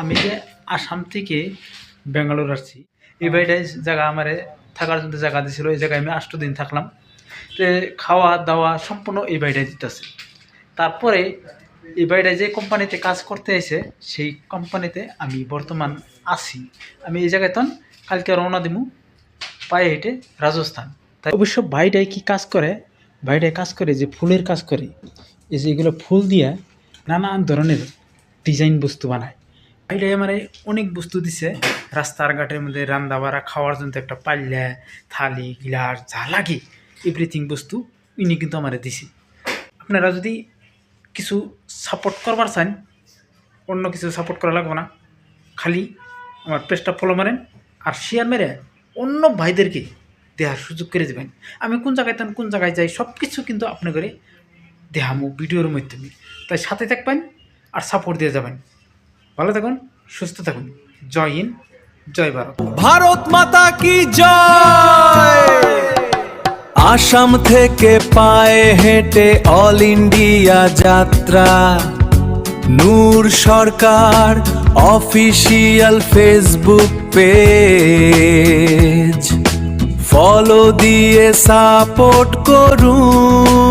আমি যে আসাম থেকে ব্যাঙ্গালোর আসছি, এই বাড়িটাই জায়গা আমারে থাকার জন্য জায়গা দিয়েছিল। এই জায়গায় আমি 8 দিন থাকলাম। তো খাওয়া দাওয়া সম্পূর্ণ এই বাড়িটাই দিতেছে। তারপরে এই বাড়িটায় যে কোম্পানিতে কাজ করতে এসে সেই কোম্পানিতে আমি বর্তমান আছি। আমি এই জায়গায় তখন কালকে রওনা দিমু পায়ে হেঁটে রাজস্থান। তাই অবশ্য বাড়িটায় কি কাজ করে, বাড়িটায় কাজ করে যে ফুলের কাজ করে, এই যে এগুলো ফুল দিয়া নানান ধরনের ডিজাইন বস্তু বানায়। এটাই আমার অনেক বস্তু দিছে। রাস্তার ঘাটের মধ্যে রান্না বাড়া খাওয়ার জন্য একটা পাল্লা, থালি, গিলাস যা লাগে এভরিথিং বস্তু ইনি কিন্তু আমার দিছে। আপনারা যদি কিছু সাপোর্ট করবার চান, অন্য কিছু সাপোর্ট করা লাগবে না, খালি আমার পেজটা ফলো মারেন আর শেয়ার মেরে অন্য ভাইদেরকে দেওয়ার সুযোগ করে দেবেন। আমি কোন জায়গায় তান কোন জায়গায় যাই সব কিছু কিন্তু আপনি করে দেখামো ভিডিওর মাধ্যমে। তাই সাথে থাকবেন আর সাপোর্ট দিয়ে যাবেন। ভালো থাকুন, সুস্থ থাকুন। জয় হিন্দ, জয় ভারত। ভারত মাতা কি জয়। আসাম থেকে পায়ে হেঁটে অল ইন্ডিয়া যাত্রা, নূর সরকার অফিসিয়াল ফেসবুক পেজ, ফলো দিয়ে সাপোর্ট করুন।